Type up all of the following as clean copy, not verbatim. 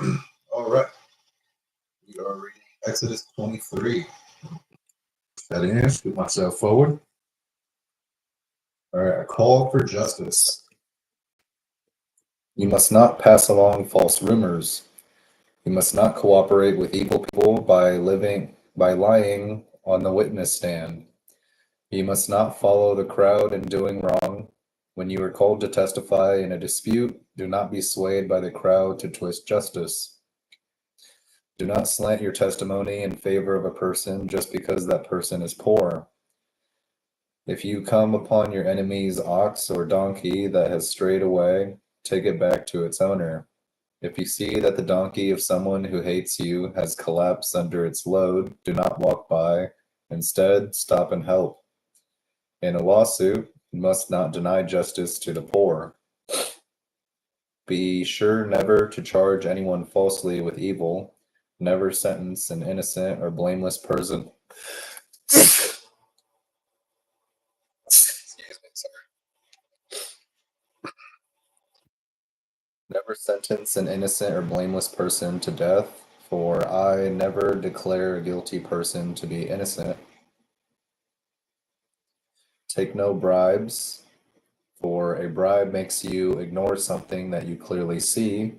All right. We are reading Exodus 23. That in, scoot myself forward. All right. A call for justice. You must not pass along false rumors. You must not cooperate with evil people by lying on the witness stand. You must not follow the crowd in doing wrong. When you are called to testify in a dispute, do not be swayed by the crowd to twist justice. Do not slant your testimony in favor of a person just because that person is poor. If you come upon your enemy's ox or donkey that has strayed away, take it back to its owner. If you see that the donkey of someone who hates you has collapsed under its load, do not walk by. Instead, stop and help. In a lawsuit, you must not deny justice to the poor. Be sure never to charge anyone falsely with evil. Never sentence an innocent or blameless person. Never sentence an innocent or blameless person to death, for I never declare a guilty person to be innocent. Take no bribes, for a bribe makes you ignore something that you clearly see.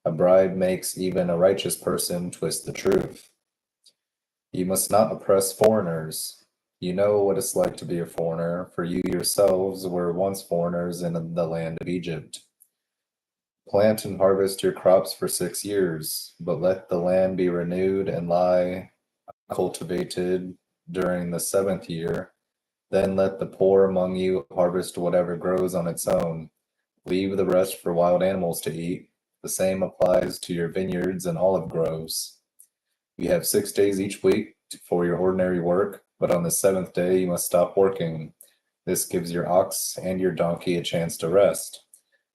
A bribe makes even a righteous person twist the truth. You must not oppress foreigners. You know what it's like to be a foreigner, for you yourselves were once foreigners in the land of Egypt. Plant and harvest your crops for 6 years, but let the land be renewed and lie cultivated during the 7th year. Then let the poor among you harvest whatever grows on its own. Leave the rest for wild animals to eat. The same applies to your vineyards and olive groves. You have 6 days each week for your ordinary work, but on the 7th day you must stop working. This gives your ox and your donkey a chance to rest.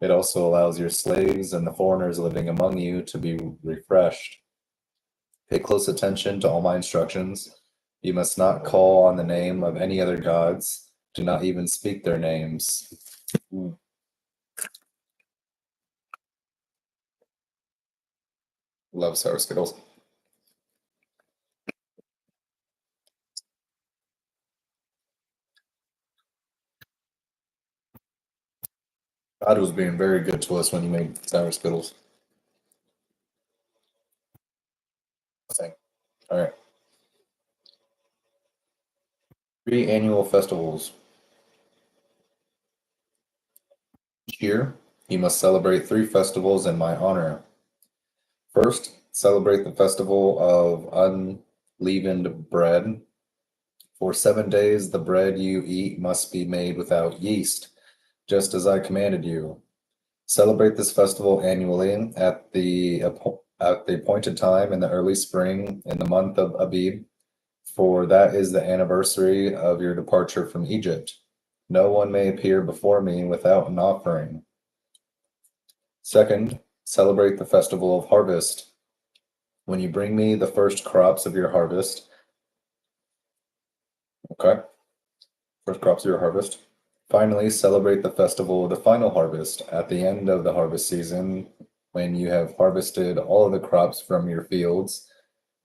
It also allows your slaves and the foreigners living among you to be refreshed. Pay close attention to all my instructions. You must not call on the name of any other gods. Do not even speak their names. Love sour Skittles. God was being very good to us when he made sour Skittles. All right. 3 annual festivals. Each year, you must celebrate 3 festivals in my honor. First, celebrate the festival of unleavened bread. For 7 days, the bread you eat must be made without yeast, just as I commanded you. Celebrate this festival annually at the appointed time in the early spring in the month of Abib, for that is the anniversary of your departure from Egypt. No one may appear before me without an offering. Second, celebrate the festival of harvest. When you bring me the first crops of your harvest, Finally, celebrate the festival of the final harvest at the end of the harvest season, when you have harvested all of the crops from your fields.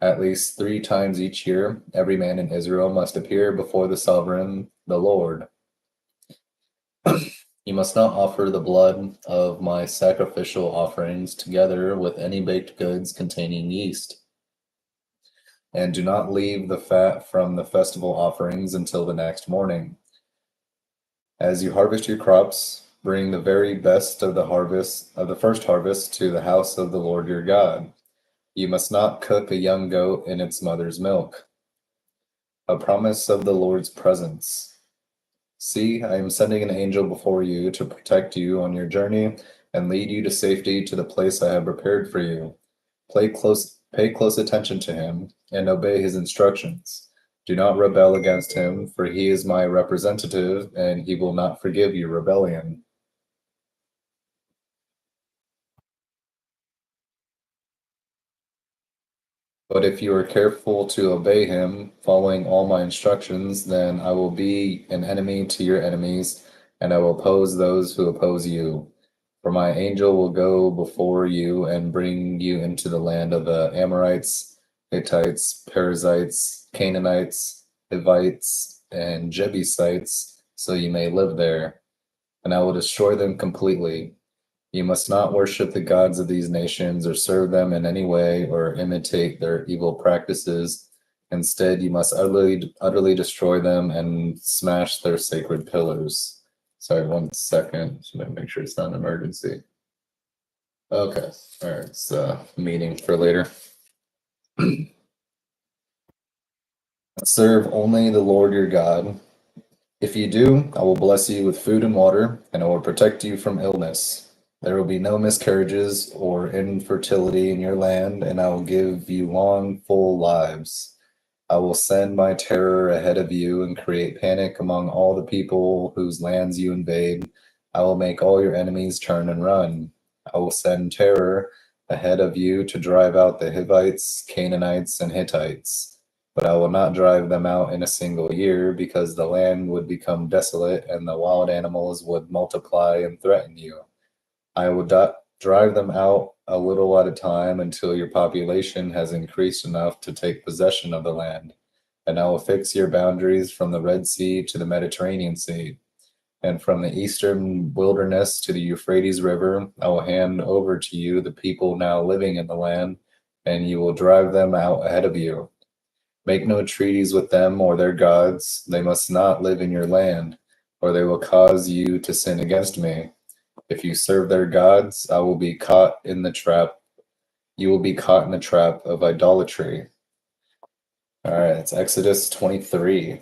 At least 3 times each year, every man in Israel must appear before the sovereign, the Lord. You must not offer the blood of my sacrificial offerings together with any baked goods containing yeast. And do not leave the fat from the festival offerings until the next morning. As you harvest your crops, bring the very best of the first harvest to the house of the Lord your God. You must not cook a young goat in its mother's milk. A promise of the Lord's presence. See, I am sending an angel before you to protect you on your journey and lead you to safety to the place I have prepared for you. Pay close attention to him and obey his instructions. Do not rebel against him, for he is my representative, and he will not forgive your rebellion. But if you are careful to obey him, following all my instructions, then I will be an enemy to your enemies, and I will oppose those who oppose you. For my angel will go before you and bring you into the land of the Amorites, Hittites, Perizzites, Canaanites, Hivites, and Jebusites, so you may live there, and I will destroy them completely. You must not worship the gods of these nations or serve them in any way or imitate their evil practices. Instead, you must utterly destroy them and smash their sacred pillars. Sorry, 1 second. Should make sure it's not an emergency. Okay. All right. It's a meeting for later. Serve only the Lord your God. If you do, I will bless you with food and water, and I will protect you from illness. There will be no miscarriages or infertility in your land, and I will give you long, full lives. I will send my terror ahead of you and create panic among all the people whose lands you invade. I will make all your enemies turn and run. I will send terror ahead of you to drive out the Hivites, Canaanites, and Hittites. But I will not drive them out in a single year, because the land would become desolate and the wild animals would multiply and threaten you. I will drive them out a little at a time until your population has increased enough to take possession of the land. And I will fix your boundaries from the Red Sea to the Mediterranean Sea, and from the eastern wilderness to the Euphrates River. I will hand over to you the people now living in the land, and you will drive them out ahead of you. Make no treaties with them or their gods. They must not live in your land, or they will cause you to sin against me. If you serve their gods, I will be caught in the trap. You will be caught in the trap of idolatry. All right, it's Exodus 23.